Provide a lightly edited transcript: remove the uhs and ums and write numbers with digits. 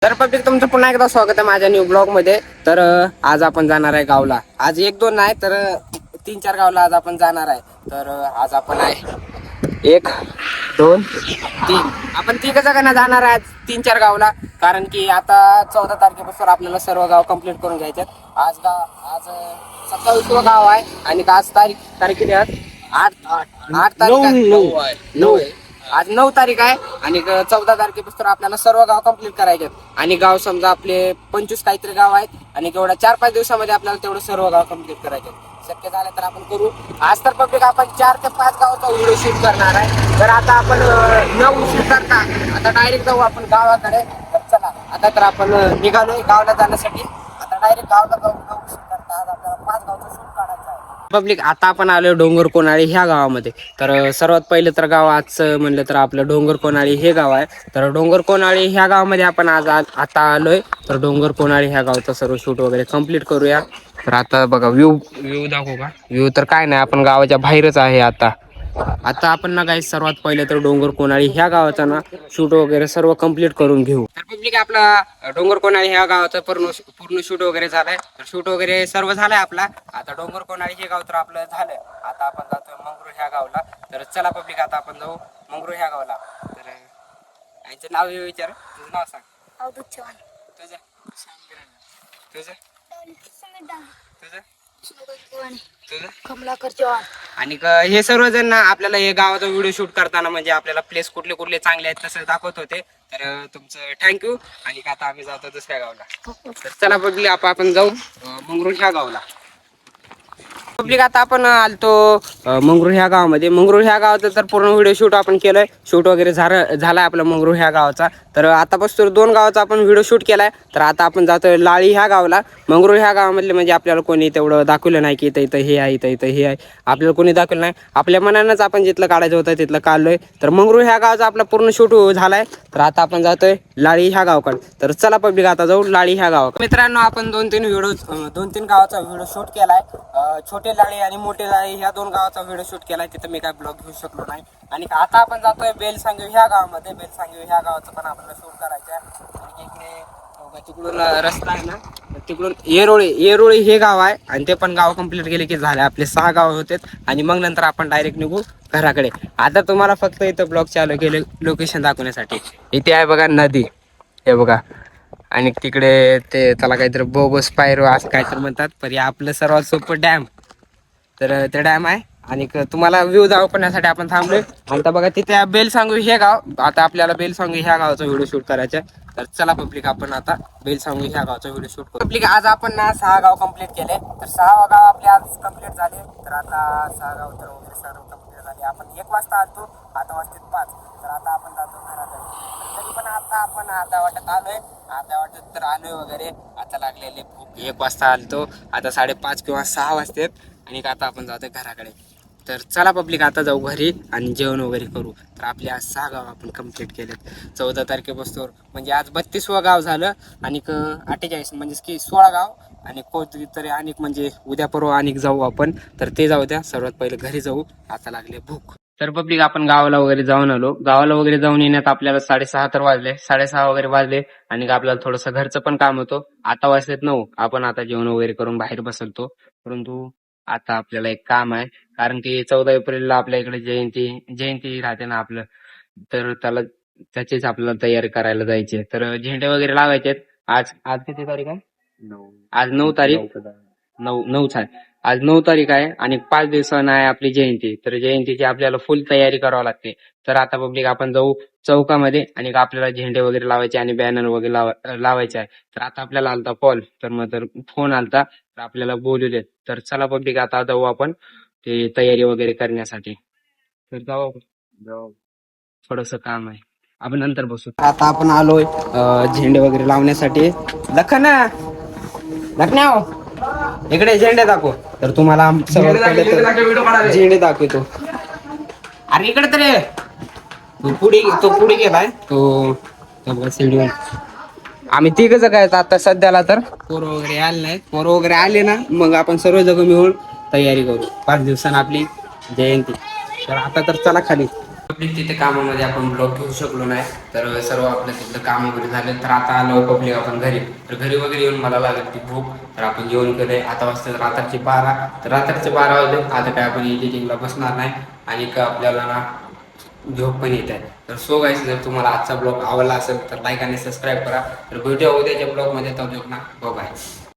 तर पब्लिक तुमचं पुन्हा एकदा स्वागत आहे माझ्या न्यू ब्लॉग मध्ये. तर आज आपण जाणार आहे गावला. आज एक दोन नाही तर 3-4 गावला आज आपण जाणार आहे. तर आज आपण आहे 1 2 3 आपण 3 जणांना जाणार आहे आज 3-4 गावला. कारण की आता 14 तारखेपासून आपल्याला सर्व गाव कंप्लीट करून घ्यायचे. आज 27वं गाव आहे आणि आज तारीख किती आहे? 8 तारीख 9 आज 9 तारीख आहे आणि 14 तारखेपासून आपल्याला सर्व गाव कंप्लीट करायचे. आणि गाव समजा आपले 25 काहीतरी गाव आहेत आणि तेवढ्या 4-5 दिवसामध्ये आपल्याला तेवढं सर्व गाव कंप्लीट करायचे. शक्य झालं तर आपण करू. आज तर पब्लिक आपण 4 ते 5 गावाचा व्हिडिओ शूट करणार आहे. तर आता आपण न शूट करता आता डायरेक्ट जाऊ आपण गावाकडे. तर चला आता तर आपण निघालोय गावाला जाण्यासाठी. आता डायरेक्ट गावाला जाऊ शूट करता. आज आपल्याला 5 गावचं शूट काढायचं आहे. पब्लिक आता आपण आलो डोंगर कोणाळी ह्या गावामध्ये. तर सर्वात पहिले तर गाव आजचं म्हणलं तर आपलं डोंगर कोणाळी हे गाव आहे. तर डोंगर कोणाळी ह्या गावामध्ये आपण आता आलोय. तर डोंगर कोणाळी ह्या गावचं सर्व शूट वगैरे कंप्लीट करूया. तर आता बघा व्ह्यू दाखवू का? व्ह्यू तर काय नाही, आपण गावाच्या बाहेरच आहे आता आपण ना काही सर्वात पहिले तर डोंगर कोणाळी ह्या गावाचा ना शूट वगैरे सर्व कंप्लीट करून घेऊ. तर पब्लिक आपला डोंगर कोणाळी ह्या गावाचा पूर्ण शूट वगैरे झालाय. तर शूट वगैरे सर्व झालाय आपला. आता डोंगर कोणाळी हे गाव तर आपलं झालं. आता आपण जातोय मंगरूळ ह्या गावला. तर चला पब्लिक आता आपण जाऊ मंगरूळ ह्या गावला. तर यांचं नाव विचार, तुझं नाव सांग. अवधूत चव्हाण. तुझं तुझं तुझं तुझं कमलाकर चव्हाण. आणि हे सर्वजण ना आपल्याला हे गावाचा व्हिडिओ शूट करताना म्हणजे आपल्याला प्लेस कुठले कुठले चांगले आहेत तसं दाखवत होते. तर तुमचं थँक्यू. आणि आता आम्ही जातो दुसऱ्या गावला. तर चला पब्लिक आपण जाऊ मंगरूळ ह्या गावला. पब्लिक आता आपण आलतो मंगरूळ ह्या गावामध्ये. मंगरूळ ह्या गावाचं तर पूर्ण व्हिडिओ शूट आपण केलंय. शूट वगैरे झालाय आपला मंगरूळ ह्या गावाचा. तर आतापासून 2 गावाचा आपण व्हिडिओ शूट केलाय. तर आता आपण जातोय लाळी ह्या गावाला. मंगरूळ ह्या गावामधले म्हणजे आपल्याला कोणी तेवढं दाखवलं नाही की इथं हे आहे इथं हे आहे. आपल्याला कोणी दाखवलं नाही. आपल्या मनानंच आपण जिथलं काढायचं होतं तिथलं काढलोय. तर मंगरूळ ह्या गावाचा आपला पूर्ण शूट झालाय. तर आता आपण जातोय लाळी ह्या गावाकडे. तर चला पब्लिक आता जाऊ लाळी ह्या गावाकडे. मित्रांनो आपण 2-3 गावाचा व्हिडिओ शूट केलाय. छोटे लाळी आणि मोठे लाळी ह्या 2 गावाचा व्हिडिओ शूट केलाय. तिथं मी काय ब्लॉग घेऊ शकलो नाही. आणि आता आपण जातोय बेलसांगवी ह्या गावामध्ये. बेलसांगवी ह्या गावाचं पण आपल्याला शूट करायचं आहे. आणि इकडे तिकडून रस्ता आहे ना, तिकडून येरोळी हे गाव आहे. आणि ते पण गाव कंप्लीट केले की झाले आपले 6 गाव होते. आणि मग नंतर आपण डायरेक्ट निघू घराकडे. आता तुम्हाला फक्त इथं ब्लॉग चालू केले लोकेशन दाखवण्यासाठी. इथे आहे बघा नदी, हे बघा. आणि तिकडे ते त्याला काहीतरी बोबस पायरो असं काहीतरी म्हणतात. पण आपलं सर्वात सोपं डॅम. तर ते डॅम आहे. आणि तुम्हाला व्ह्यू दाखवण्यासाठी आपण थांबलोय. आता बघा तिथे बेलसांगवी हे गाव. आता आपल्याला बेलसांगवी ह्या गावाचा व्हिडिओ शूट करायचा आहे. तर चला पब्लिक आपण आता बेलसांगवी ह्या गावाचा व्हिडिओ शूट करू. पब्लिक आज आपण ना 6 गाव कंप्लीट केले. तर 6 गाव आपले आज कंप्लीट झाले. तर आता 6 गाव तर वगैरे सर्व कंप्लीट झाले. आपण 1 वाजता आलतो, आता वाजतात 5. तर आता आपण जातो घराकडे. तर तरी पण आता आपण अर्ध्या वाटत आलोय. अर्ध्या वाटत तर आलोय वगैरे. आता लागलेले खूप 1 वाजता आलतो, आता 5:30 किंवा 6 वाजतात. आणि आता आपण जातोय घराकडे. तर चला पब्लिक आता जाऊ घरी आणि जेवण वगैरे करू. तर आपले आज 6 गाव आपण कंप्लीट केलेत 14 तारखेपासून. म्हणजे आज 32वं गाव झालं. आणि 48 म्हणजे की 16 गाव. आणि कोणतरी अनेक म्हणजे उद्या परवा अनेक जाऊ आपण. तर ते जाऊ द्या, सर्वात पहिले घरी जाऊ. आता लागले भूक. तर पब्लिक आपण गावाला वगैरे जाऊन आलो. गावाला वगैरे जाऊन येण्यात आपल्याला 6:30 तर वाजले. 6:30 वगैरे वाजले. आणि आपल्याला थोडंसं घरचं पण काम होतं. आता वाजलेत 9. आपण आता जेवण वगैरे करून बाहेर बसलतो. परंतु आता आपल्याला एक काम आहे. कारण की 14 एप्रिलला आपल्या इकडे जयंती राहते ना आपलं. तर त्याचीच आपल्याला तयारी करायला जायची. तर झेंडे वगैरे लावायचे. आज किती तारीख आहे? आज 9 तारीख. 9 आज 9 तारीख आहे. आणि 5 दिवसांना आहे आपली जयंती. तर जयंतीची आपल्याला फुल तयारी करावी लागते. तर आता पब्लिक आपण जाऊ चौकामध्ये. आणि आपल्याला झेंडे वगैरे लावायचे आणि बॅनर वगैरे लावायचे आहे. तर आता आपल्याला आलता कॉल. तर फोन आलता. तर आपल्याला बोलवले. तर चला पब्लिक आता जाऊ आपण ते तयारी वगैरे करण्यासाठी. तर जाऊ थोडस काम आहे, आपण नंतर बसू. आता आपण आलोय झेंडे वगैरे लावण्यासाठी. लखनऊ इकडे झेंडे दाखव. तर तुम्हाला झेंडे दाखवतो. अरे इकडे तरी तो पुढे गेलाय तो सीडीवर. आम्ही 3 काय आता सध्याला. तर पोरं वगैरे आले नाहीत. पोरं वगैरे आले ना मग आपण सर्व जग मिळून तयारी करू. 5 दिवसांना आपली जयंती. तर आता तर चला खाली. पब्लिक तिथे कामामध्ये आपण ब्लॉग घेऊ शकलो नाही, तर सर्व आपलं तिथलं काम वगैरे झालं. तर आता आलो पब्लिक आपण घरी. तर घरी वगैरे येऊन मला लागत ती भूक. तर आपण जेवण केलंय. आता वाजता रात्रीचे 12. तर रात्रीचे 12 वाजले. आता काय आपण एडिटिंगला बसणार नाही आणि का आपल्याला ना झोप पण येत आहे. तर सो गाईस, जर तुम्हाला आजचा ब्लॉग आवडला असेल तर लाईक आणि सबस्क्राईब करा. तर भेटूया उद्याच्या ब्लॉगमध्ये. तर ना बाय.